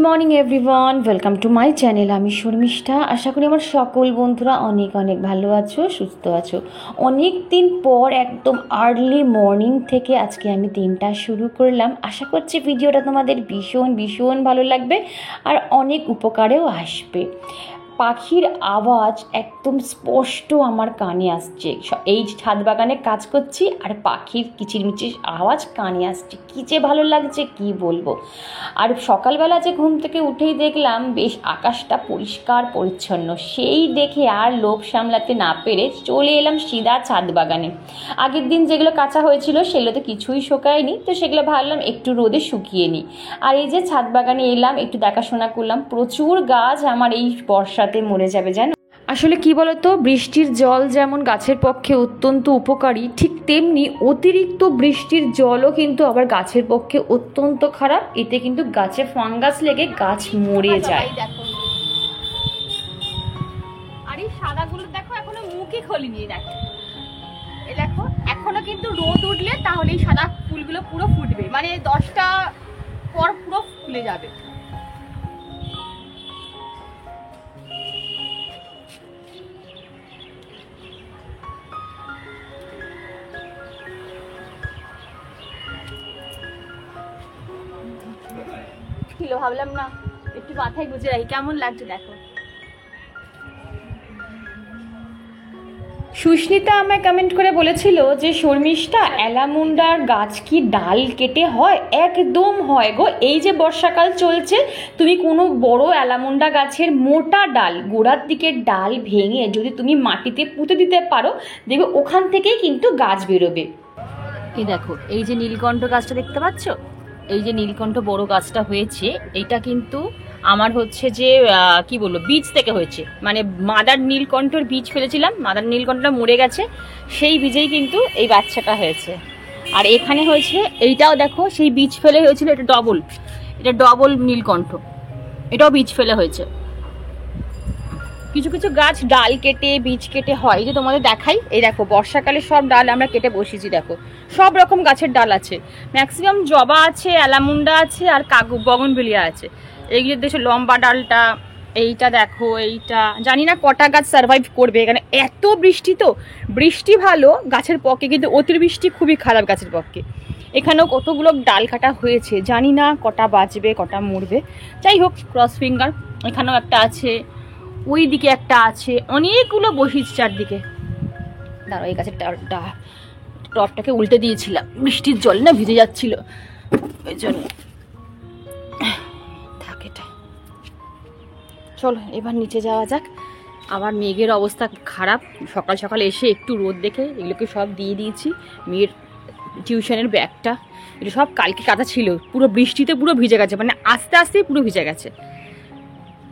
Morning everyone, welcome to my channel. আমি শর্মিষ্ঠা। আশা করি আমার সকল বন্ধুরা অনেক অনেক ভালো আছো, সুস্থ আছো। অনেক দিন পর একদম আর্লি মর্নিং থেকে আজকে আমি দিনটা শুরু করলাম। আশা করছি ভিডিওটা তোমাদের ভীষণ ভীষণ ভালো লাগবে আর অনেক উপকারেও আসবে। পাখির আওয়াজ একদম স্পষ্ট আমার কানে আসছে। এই ছাদ বাগানে কাজ করছি আর পাখির কিচিরমিচির আওয়াজ কানে আসছে, কী যে ভালো লাগছে কি বলবো। আর সকালবেলা যে ঘুম থেকে উঠেই দেখলাম বেশ আকাশটা পরিষ্কার পরিচ্ছন্ন, সেই দেখে আর লোভ সামলাতে না পেরে চলে এলাম সিধা ছাদ বাগানে। আগের দিন যেগুলো কাঁচা হয়েছিল সেগুলো তো কিছুই শুকায়নি, তো সেগুলো ভাবলাম একটু রোদে শুকিয়ে নিই। আর এই যে ছাদ বাগানে এলাম, একটু দেখাশোনা করলাম। প্রচুর গাছ আমার এই বর্ষাতে মরে যাবে জানো। আসলে কি বলতো, বৃষ্টির জল যেমন গাছের পক্ষে অত্যন্ত উপকারী, ঠিক তেমনি অতিরিক্ত বৃষ্টির জলও কিন্তু আবার গাছের পক্ষে অত্যন্ত খারাপ। এতে কিন্তু গাছে ফাঙ্গাস লেগে গাছ মরে যায়। আর এই সাদাগুলো দেখো এখনো মুখই খোলেনি। দেখো এই দেখো, এখনো কিন্তু রোদ উঠলে তাহলে এই সাদা ফুলগুলো পুরো ফুটবে, মানে 10টা পর পুরো ফুলে যাবে। ভাবলাম না একটু মাথায় গুজে রাখি, কেমন লাগছে দেখো। সুস্মিতা আমায় কমেন্ট করে বলেছিল যে শর্মিষ্ঠা, অ্যালামুন্ডার গাছ কি ডাল কেটে হয়? একদম হয় গো। এই যে বর্ষাকাল চলছে, তুমি কোনো বড় অ্যালামুন্ডা গাছের মোটা ডাল, গোড়ার দিকের ডাল ভেঙে যদি তুমি মাটিতে পুঁতে দিতে পারো, দেখবে ওখান থেকেই কিন্তু গাছ বেরোবে। এই দেখো, এই যে নীলকণ্ঠ গাছটা দেখতে পাচ্ছ, এই যে নীলকণ্ঠ বড় গাছটা হয়েছে, এইটা কিন্তু আমার হচ্ছে যে কি বলবো, বীজ থেকে হয়েছে। মানে মাদার নীলকণ্ঠর বীজ ফেলেছিলাম, মাদার নীলকণ্ঠটা মরে গেছে, সেই বীজেই কিন্তু এই বাচ্চাটা হয়েছে। আর এখানে হয়েছে এইটাও দেখো, সেই বীজ ফেলে হয়েছিল, এটা ডবল নীলকণ্ঠ, এটাও বীজ ফেলে হয়েছে। কিছু কিছু গাছ ডাল কেটে বীজ কেটে হয়, এই যে তোমাদের দেখাই। এই দেখো বর্ষাকালে সব ডাল আমরা কেটে বসিয়েছি, দেখো সব রকম গাছের ডাল আছে, ম্যাক্সিমাম জবা আছে, অ্যালামুন্ডা আছে, আর বগনভিলিয়া আছে। এইগুলো দেখছো লম্বা ডালটা, এইটা দেখো, এইটা জানি না কটা গাছ সার্ভাইভ করবে এখানে। এত বৃষ্টি, তো বৃষ্টি ভালো গাছের পক্ষে, কিন্তু অতিবৃষ্টি খুবই খারাপ গাছের পক্ষে। এখানেও কতগুলো ডাল কাটা হয়েছে, জানি না কটা বাঁচবে কটা মরবে। যাই হোক, ক্রস ফিঙ্গার এখানেও একটা আছে, ওই দিকে একটা আছে, অনেকগুলো বসিয়েছে চারদিকে। দাঁড়াও, এই গাছের টপটাকে উল্টে দিয়েছিলাম, বৃষ্টির জল না ভিজে যাচ্ছিল, ওই জন্য থাকে। চলো এবার নিচে যাওয়া যাক। আবার মেঘের অবস্থা খারাপ, সকাল সকাল এসে একটু রোদ দেখে এগুলোকে সব দিয়ে দিয়েছি। মেয়ের টিউশনের ব্যাগটা, এটা সব কালকে কাঁচা ছিল, পুরো বৃষ্টিতে পুরো ভিজে গেছে, মানে আস্তে আস্তেই পুরো ভিজে গেছে।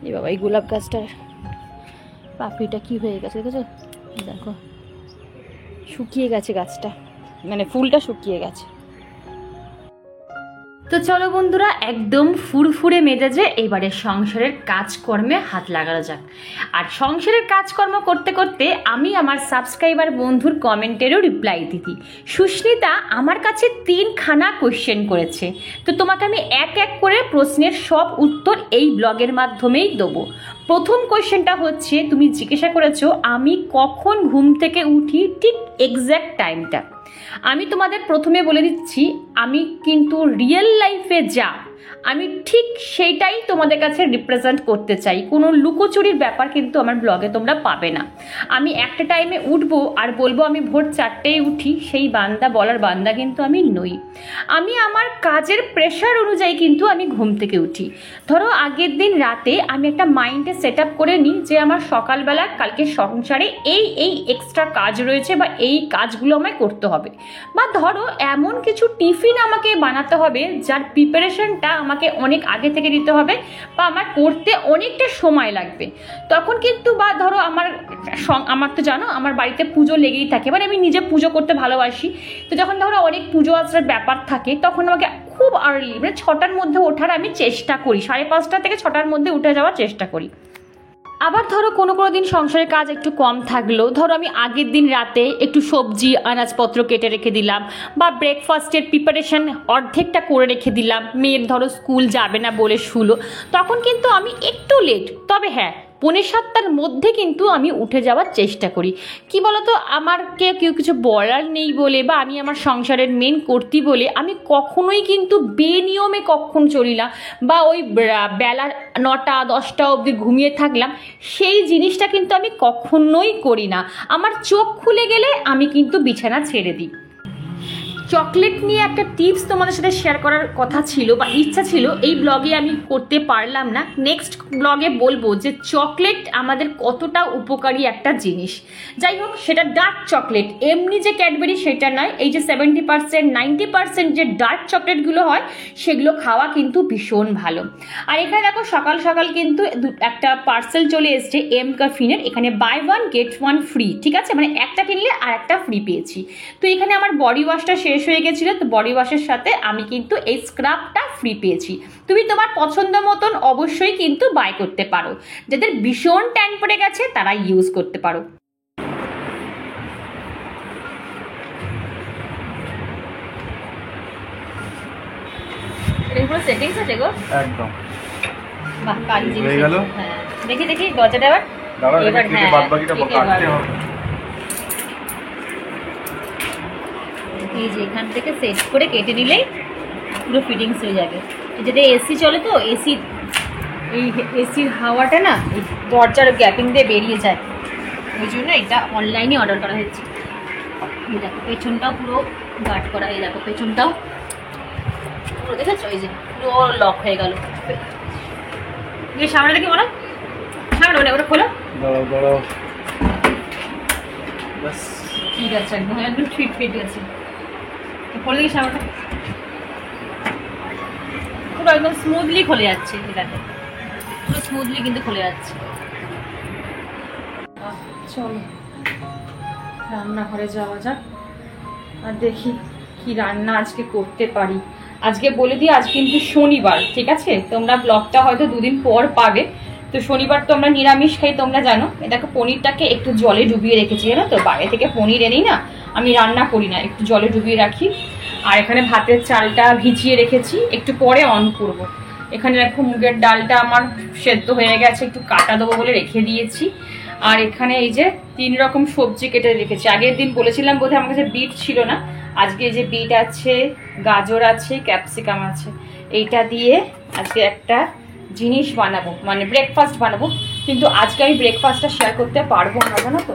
এ বাবা, এই গোলাপ গাছটার পাপড়িটা কি হয়ে গেছে দেখেছো, দেখো শুকিয়ে গেছে গাছটা, মানে ফুলটা শুকিয়ে গেছে। তো চলো বন্ধুরা, একদম ফুরফুরে মেজাজে এবারে সংসারের কাজকর্মে হাত লাগানো যাক। আর সংসারের কাজকর্ম করতে করতে আমি আমার সাবস্ক্রাইবার বন্ধুর কমেন্টেরও রিপ্লাই দিই। সুস্মিতা আমার কাছে 3খানা কোয়েশ্চেন করেছে, তো তোমাকে আমি এক এক করে প্রশ্নের সব উত্তর এই ব্লগের মাধ্যমেই দেবো। প্রথম কোয়েশ্চেনটা হচ্ছে, তুমি জিজ্ঞাসা করেছো আমি কখন ঘুম থেকে উঠি, ঠিক এক্স্যাক্ট টাইমটা। আমি তোমাদের প্রথমে বলে দিচ্ছি, আমি কিন্তু রিয়েল লাইফে যা আমি ঠিক সেইটাই তোমাদের কাছে রিপ্রেজেন্ট করতে চাই। কোনো লুকোচুরির ব্যাপার কিন্তু আমার ব্লগে তোমরা পাবে না। আমি একটা টাইমে উঠবো আর বলবো আমি ভোর 4টেই উঠি, সেই বান্দা বলার বান্দা কিন্তু আমি নই। আমি আমার কাজের প্রেশার অনুযায়ী কিন্তু আমি ঘুম থেকে উঠি। ধরো আগের দিন রাতে আমি একটা মাইন্ডে সেট আপ করে নিই যে আমার সকালবেলা কালকে সংসারে এই এক্সট্রা কাজ রয়েছে বা এই কাজগুলো আমায় করতে হবে, বা ধরো এমন কিছু টিফিন আমাকে বানাতে হবে যার প্রিপারেশনটা আমাকে অনেক আগে থেকে দিতে হবে বা আমার করতে অনেকটা সময় লাগবে। তখন কিন্তু, বা ধরো আমার তো জানো আমার বাড়িতে পুজো লেগেই থাকে, মানে আমি নিজে পুজো করতে ভালোবাসি। তো যখন ধরো অনেক পুজো আসার ব্যাপার থাকে, তখন আমাকে খুব আর্লি, মানে 6টার মধ্যে ওঠার আমি চেষ্টা করি, 5:30 থেকে 6টার মধ্যে উঠে যাওয়ার চেষ্টা করি। আবার ধরো কোনো কোনো দিন সংসারের কাজ একটু কম থাকলো, ধরো আমি আগের দিন রাতে একটু সবজি আনাজপত্র কেটে রেখে দিলাম, বা ব্রেকফাস্টের প্রিপারেশন অর্ধেকটা করে রেখে দিলাম, মেয়ের ধরো স্কুল যাবে না বলে শুলো, তখন কিন্তু আমি একটু লেট, তবে হ্যাঁ 6:45-র মধ্যে কিন্তু আমি উঠে যাওয়ার চেষ্টা করি। কি বলতো, আমারকে কেউ কিছু বলার নেই বলে, বা আমি আমার সংসারের মেন কর্ত্রী বলে আমি কখনোই কিন্তু বেনিয়মে কখন চলি না, বা ওই বেলা 9টা-10টা অবধি ঘুমিয়ে থাকলাম, সেই জিনিসটা কিন্তু আমি কখনোই করি না। আমার চোখ খুলে গেলে আমি কিন্তু বিছানা ছেড়ে দিই। চকলেট নিয়ে একটা টিপস তোমাদের সাথে শেয়ার করার কথা ছিল বা ইচ্ছা ছিল, এই ব্লগে আমি করতে পারলাম না, নেক্সট ব্লগে বলবো যে চকলেট আমাদের কতটা উপকারী একটা জিনিস। যাই হোক, সেটা ডার্ক চকলেট, এমনি যে ক্যাডবেরি সেটা নয়, এই যে 70% 90% যে ডার্ক চকলেটগুলো হয় সেগুলো খাওয়া কিন্তু ভীষণ ভালো। আর এখানে দেখো সকাল সকাল কিন্তু একটা পার্সেল চলে এসছে এম কাফিনের, এখানে বাই 1 গেট 1 ফ্রি, ঠিক আছে, মানে একটা কিনলে আর একটা ফ্রি পেয়েছি। তো এখানে আমার বডি ওয়াশটা শেষ হয়ে গেছিল, তো বডি ওয়াশের সাথে আমি কিন্তু এই স্ক্রাবটা ফ্রি পেয়েছি। তুমি তোমার পছন্দ মতন অবশ্যই কিন্তু বাই করতে পারো, যাদের ভীষণ ট্যান পড়ে গেছে তারা ইউজ করতে পারো। এগুলো সেটিংস আছে গো একদম, বাহ কালি জিনিস হয়ে গেল। হ্যাঁ দেখি দেখি দরজাটা এবার এবার হ্যাঁ বাদ বাকিটা কাটতে হবে। এই যে এখান থেকে সেট করে কেটে নিলেই পুরো ফিটিংস হয়ে যাবে। যেটা এসি চলে, তো এই এসির হাওয়াটা না এই দরজার গ্যাপিং দিয়ে বেরিয়ে যায়, ওই জন্য এটা অনলাইনে অর্ডার করা হয়েছে। এই দেখো পেছনটাও পুরো গার্ড করা, এই দেখো পেছনটাও পুরো দেখেছো, এই যে পুরো লক হয়ে গেল। সামনে দেখি বলো, সামনে ওটা ওটা খোলো, ঠিক আছে একদম একদম ফিট আছে। খোলে দেখি সামনেটা, পুরো একদম স্মুথলি খুলে যাচ্ছে, দেখো পুরো স্মুথলি কিন্তু খুলে যাচ্ছে। চলো রান্নাঘরে যাওয়া যাক আর দেখি কি রান্না আজকে করতে পারি। আজকে বলে দিই, আজ কিন্তু শনিবার, ঠিক আছে, তোমরা ব্লগটা হয়তো 2 দিন পর পাবে। তো শনিবার তো আমরা নিরামিষ খাই, তোমরা জানো। এটাকে পনিরটাকে একটু জলে ডুবিয়ে রেখেছি, জানো তো, বাইরে থেকে পনির এনেই না আমি রান্না করি না, একটু জলে ডুবিয়ে রাখি। আর এখানে ভাতের চালটা ভিজিয়ে রেখেছি, একটু পরে অন করব। এখানে দেখো মুগের ডালটা আমার সেদ্ধ হয়ে গেছে, একটু কাটা দেবো বলে রেখে দিয়েছি। আর এখানে এই যে 3 রকম সবজি কেটে রেখেছি। আগের দিন বলেছিলাম বোধহয় আমার কাছে বিট ছিল না, আজকে এই যে বিট আছে, গাজর আছে, ক্যাপসিকাম আছে, এইটা দিয়ে আজকে একটা জিনিস বানাবো, মানে ব্রেকফাস্ট বানাবো। কিন্তু আজকে আমি ব্রেকফাস্টটা শেয়ার করতে পারবো না, জানো তো,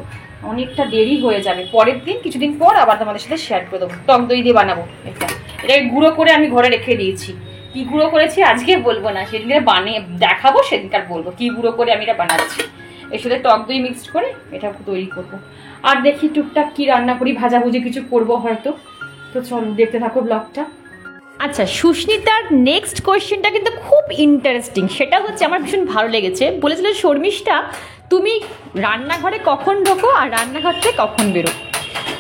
অনেকটা দেরি হয়ে যাবে। পরের দিন কিছুদিন পর আবার তোমাদের সাথে শেয়ার করে দেবো। টক দই দিয়ে বানাবো, এটাকে গুঁড়ো করে আমি ঘরে রেখে দিয়েছি। কি গুঁড়ো করেছি আজকে বলবো না, সেদিনকে বানিয়ে দেখাবো, সেদিনকার বলবো কি গুঁড়ো করে আমি এটা বানাচ্ছি। এর সাথে টক দই মিক্সড করে এটা তৈরি করবো। আর দেখি টুকটাক কি রান্না করি, ভাজাভুজি কিছু করবো হয়তো। তো চলো দেখতে থাকো ব্লগটা। আচ্ছা, সুস্মিতার নেক্সট কোয়েশ্চেনটা কিন্তু খুব ইন্টারেস্টিং, সেটা হচ্ছে আমার ভীষণ ভালো লেগেছে। বলেছিল শর্মিষ্ঠা তুমি রান্নাঘরে কখন ঢোকো আর রান্নাঘর থেকে কখন বেরো?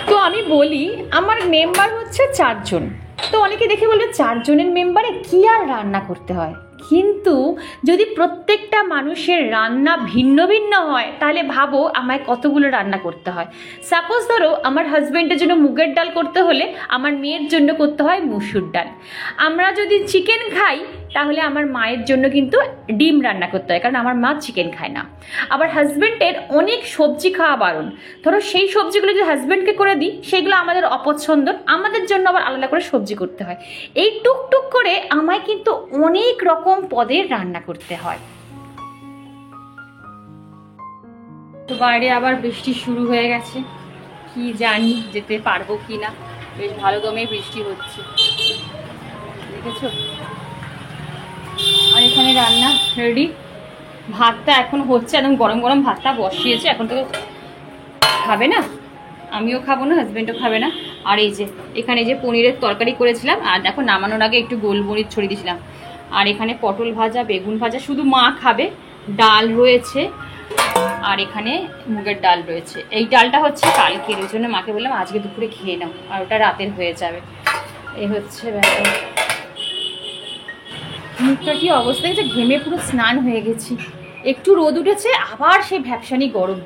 তো আমি বলি আমার মেম্বার হচ্ছে 4 জন। তো অনেকে দেখে বলবে 4 জনের মেম্বারে কি আর রান্না করতে হয়, কিন্তু যদি প্রত্যেকটা মানুষের রান্না ভিন্ন ভিন্ন হয় তাহলে ভাবো আমায় কতগুলো রান্না করতে হয়। সাপোজ ধরো আমার হাজব্যান্ডের জন্য মুগের ডাল করতে হলে আমার মেয়ের জন্য করতে হয় মুসুর ডাল। আমরা যদি চিকেন খাই তাহলে আমার মায়ের জন্য কিন্তু ডিম রান্না করতে হয়, কারণ আমার মা চিকেন খায় না। আবার হাজব্যান্ডের অনেক সবজি খাওয়া বারণ, ধরো সেই সবজিগুলো যদি হাজব্যান্ডকে করে দিই সেগুলো আমাদের অপছন্দ, আমাদের জন্য আবার আলাদা করে সবজি করতে হয়। এই টুকটুক করে আমায় কিন্তু অনেক রকম পদের রান্না করতে হয়। তো বাইরে আবার বৃষ্টি শুরু হয়ে গেছে, কি জানি যেতে পারবো কি না। বেশ ভালো দমে বৃষ্টি হচ্ছে, দেখেছো। আর এখানে রান্না রেডি, ভাতটা এখন হচ্ছে, একদম গরম গরম ভাতটা বসিয়েছে। এখন তো খাবে না, আমিও খাবো না, হাজব্যান্ডও খাবে না। আর এই যে এখানে যে পনিরের তরকারি করেছিলাম, আর দেখো নামানোর আগে একটু গোলমরিচ ছড়িয়ে দিয়েছিলাম। আর এখানে পটল ভাজা, বেগুন ভাজা, শুধু মা খাবে। ডাল রয়েছে, আর এখানে মুগের ডাল রয়েছে। এই ডালটা হচ্ছে কালকের, ওই জন্য মাকে বললাম আজকে দুপুরে খেয়ে নাও, আর ওটা রাতের হয়ে যাবে। এই হচ্ছে ব্যাপার। মুখটা কি অবস্থা, যে ঘেমে পুরো স্নান হয়ে গেছি। একটু রোদ উঠেছে, আবার সেই ভ্যাপসানি গরম।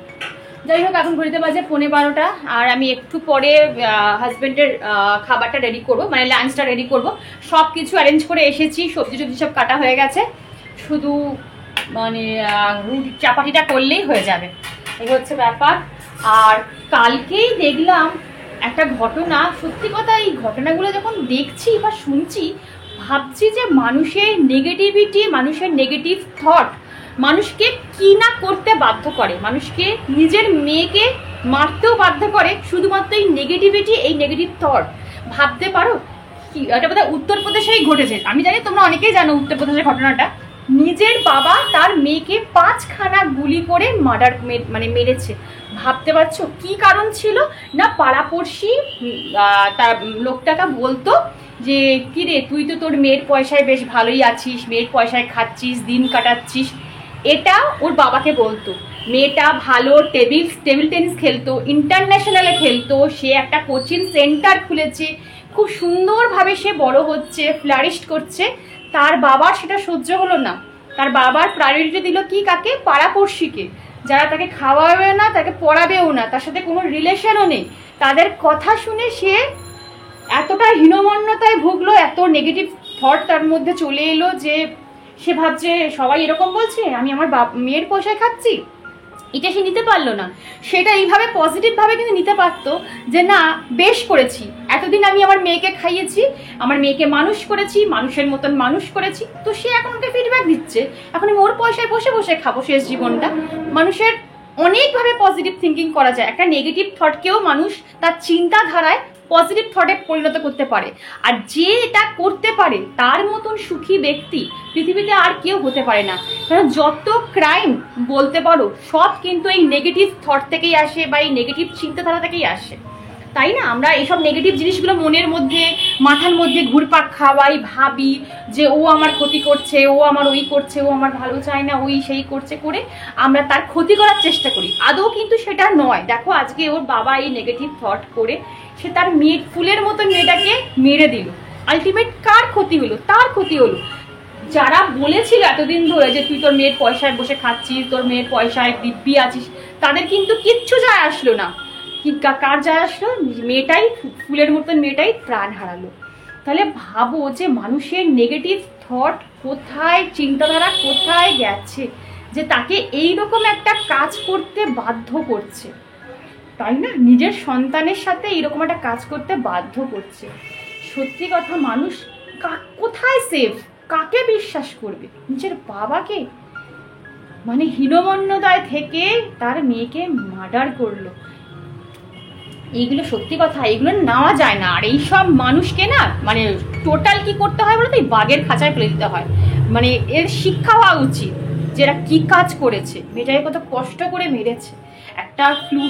যাই হোক, এখন ঘড়িতে বাজে 11:15, আর আমি একটু পরে হাজবেন্ডের খাবারটা রেডি করবো, মানে লাঞ্চটা রেডি করব। সব কিছু অ্যারেঞ্জ করে এসেছি, সবজি টবজি সব কাটা হয়ে গেছে, শুধু মানে চাপাতিটা করলেই হয়ে যাবে, এই হচ্ছে ব্যাপার। আর কালকেই দেখলাম একটা ঘটনা, সত্যি কথা এই ঘটনাগুলো যখন দেখছি বা শুনছি ভাবছি যে মানুষের নেগেটিভিটি, মানুষের নেগেটিভ থট মানুষকে কি না করতে বাধ্য করে, মানুষকে নিজের মেয়েকে মারতেও বাধ্য করে শুধুমাত্র এই নেগেটিভিটি, এই নেগেটিভ থট। ভাবতে পারো কি, এটা বোধহয় উত্তরপ্রদেশেই ঘটেছে, আমি জানি তোমরা অনেকেই জানো উত্তরপ্রদেশের ঘটনাটা। নিজের বাবা তার মেয়েকে 5খানা গুলি করে মার্ডার, মানে মেরেছে। ভাবতে পারছো কি কারণ ছিল না? পাড়াপড়শি তার লোকটাকে বলতো যে কি রে, তুই তো তোর মেয়ের পয়সায় বেশ ভালোই আছিস, মেয়ের পয়সায় খাচ্ছিস, দিন কাটাচ্ছিস, এটা ওর বাবাকে বলতো। মেয়েটা ভালো টেবিল টেনিস খেলতো, ইন্টারন্যাশনালে খেলতো, সে একটা কোচিং সেন্টার খুলেছে, খুব সুন্দরভাবে সে বড় হচ্ছে, ফ্লারিশ করছে। তার বাবার সেটা সহ্য হলো না, তার বাবার প্রায়োরিটি দিল কি, কাকে? পাড়াপড়শিকে, যারা তাকে খাওয়াবে না, তাকে পড়াবেও না, তার সাথে কোনো রিলেশনও নেই। তাদের কথা শুনে সে এতটা হীনমন্যতায় ভুগলো, এত নেগেটিভ থট তার মধ্যে চলে এলো যে সে ভাবছে সবাই এরকম বলছে, আমি আমার মেয়ের পয়সায় খাচ্ছি। এটা সে নিতে পারলো না। সেটা এইভাবে পজিটিভভাবে কিন্তু নিতে পারতো যে না, বেশ করেছি, এতদিন আমি আমার মেয়েকে খাইয়েছি, আমার মেয়েকে মানুষ করেছি, মানুষের মতন মানুষ করেছি, তো সে এখন ওকে ফিডব্যাক দিচ্ছে, এখন আমি ওর পয়সায় বসে বসে খাবো শেষ জীবনটা। মানুষের অনেকভাবে পজিটিভ থিঙ্কিং করা যায়, একটা নেগেটিভ থটকেও মানুষ তার চিন্তাধারায় পজিটিভ থটে পরিণত করতে পারে। আর যে এটা করতে পারে তার মতন সুখী ব্যক্তি পৃথিবীতে আর কেউ হতে পারে না। কারণ যত ক্রাইম বলতে পারো সব কিন্তু এই নেগেটিভ থট থেকেই আসে, বা এই নেগেটিভ চিন্তাধারা থেকেই আসে, তাই না? আমরা এইসব নেগেটিভ জিনিসগুলো মনের মধ্যে, মাথার মধ্যে ঘুরপাক খাওয়াই, ভাবি যে ও আমার ক্ষতি করছে, ও আমার ওই করছে, ও আমার ভালো চায় না, ওই সেই করছে, করে আমরা তার ক্ষতি করার চেষ্টা করি। আদৌ কিন্তু সেটা নয়। দেখো আজকে ওর বাবা এই নেগেটিভ থট করে সে তার মেয়ে, ফুলের মতো মেয়েটাকে মেরে দিল। আলটিমেট কার ক্ষতি হলো? তার ক্ষতি হলো। যারা বলেছিল এতদিন ধরে যে তুই তোর মেয়ের পয়সায় বসে খাচ্ছিস, তোর মেয়ের পয়সায় দিব্যি আছিস, তাদের কিন্তু কিচ্ছু যায় আসলো না। কি কার যায় আসলো? মেয়েটাই, ফুলের মতন মেয়েটাই প্রাণ হারালো। তাহলে ভাবো যে মানুষের নেগেটিভ থট কোথায়, চিন্তাধারা কোথায় গেছে যে তাকে এইরকম একটা কাজ করতে বাধ্য করছে, তাই না? নিজের সন্তানের সাথে এইরকম একটা কাজ করতে বাধ্য করছে। সত্যি কথা, মানুষ কোথায় সেফ? কাকে বিশ্বাস করবে? নিজের বাবাকে? মানে হীনমন্যতায় থেকে তার মেয়েকে মার্ডার করলো। এইগুলো সত্যি কথা, এইগুলো নেওয়া যায় না। আর এইসব মানুষকে না, মানে টোটাল কি করতে হয় বলতো, এই বাঘের খাঁচায় ফেলে দিতে হয়। মানে এর শিক্ষা হওয়া উচিত যে এরা কি কাজ করেছে, মেয়েটাকে কত কষ্ট করে মেরেছে। একটা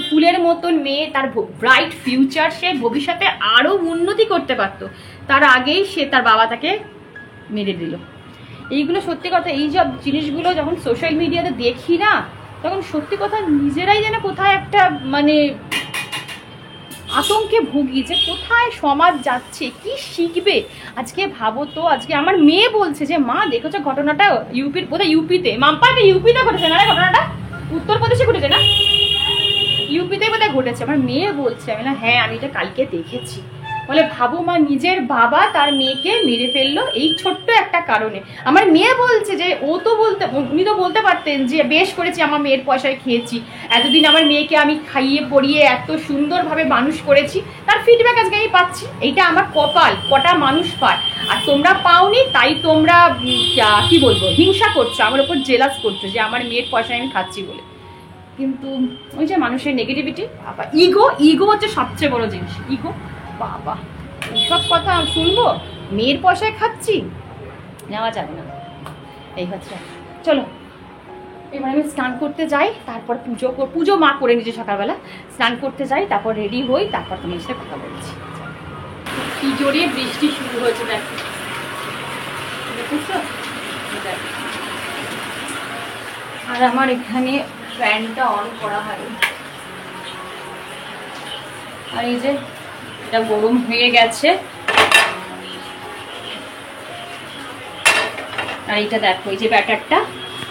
ফুলের মতন মেয়ে, তার ব্রাইট ফিউচার, সে ভবিষ্যতে আরও উন্নতি করতে পারতো, তার আগেই সে, তার বাবা তাকে মেরে দিল। এইগুলো সত্যি কথা, এই সব জিনিসগুলো যখন সোশ্যাল মিডিয়াতে দেখি না, তখন সত্যি কথা নিজেরাই যেন কোথায় একটা মানে আতঙ্কে ভুগি যে কোথায় সমাজ যাচ্ছে, কি শিখবে। আজকে ভাবো তো, আজকে আমার মেয়ে বলছে যে মা দেখেছো ঘটনাটা ইউপির, বোধহয় ইউপিতে, মাম্পাটা ইউপিতে ঘটেছে না রে ঘটনাটা? উত্তরপ্রদেশে ঘটেছে না? ইউপিতে বোধহয় ঘটেছে। আমার মেয়ে বলছে, আমি না হ্যাঁ আমি এটা কালকে দেখেছি। বলে ভাবো মা, নিজের বাবা তার মেয়েকে মেরে ফেললো এই ছোট্ট একটা কারণে। আমার মেয়ে বলছে যে উনি তো বলতে পারতেন যে বেশ করেছি, আমার মেয়ের পয়সায় খেয়েছি, এতদিন আমার মেয়েকে আমি খাইয়ে পড়িয়ে এত সুন্দরভাবে মানুষ করেছি, তার ফিডব্যাক আজকে আমি পাচ্ছি। এইটা আমার কপাল, কটা মানুষ পায়, আর তোমরা পাওনি, তাই তোমরা কি বলবো, হিংসা করছো, আমার ওপর জেলাস করছো যে আমার মেয়ের পয়সায় আমি খাচ্ছি বলে। কিন্তু ওই যে মানুষের নেগেটিভিটি, বাবা ইগো হচ্ছে সবচেয়ে বড় জিনিস। ইগো, বাবা এইসব কথা শুনবো? মেয়ের পয়সায় খাচ্ছি, নেওয়া যাবে না। এই হচ্ছে, চলো এবার আমি স্নান করতে যাই, তারপর পুজো মা করে নিয়েছে সকালবেলা, স্নান করতে যাই, তারপর রেডি হই, তারপর তোমার সাথে কথা বলছি। কি জোরে বৃষ্টি শুরু হয়েছে দেখো, দেখেছো? আর আমার এখানে ফ্যানটা অন করা হয়, আর এই যে এটা গরম হয়ে গেছে। আর এইটা দেখো, এই যে ব্যাটারটা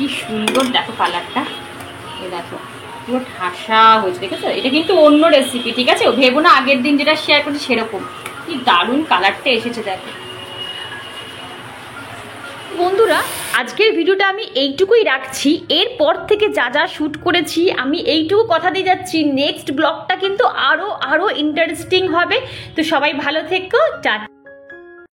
কি সুন্দর দেখো কালারটা, এ দেখো পুরো ঠাসা হয়েছে, দেখেছো? এটা কিন্তু অন্য রেসিপি, ঠিক আছে? ভেবো না আগের দিন যেটা শেয়ার করছি সেরকম। কি দারুণ কালারটা এসেছে দেখো। বন্ধুরা, আজকের ভিডিওটা আমি এইটুকুই রাখছি। এরপর থেকে যা যা শ্যুট করেছি আমি এইটুকু কথা দিয়ে যাচ্ছি, নেক্সট ব্লগটা কিন্তু আরও ইন্টারেস্টিং হবে। তো সবাই ভালো থেকো, টাটা।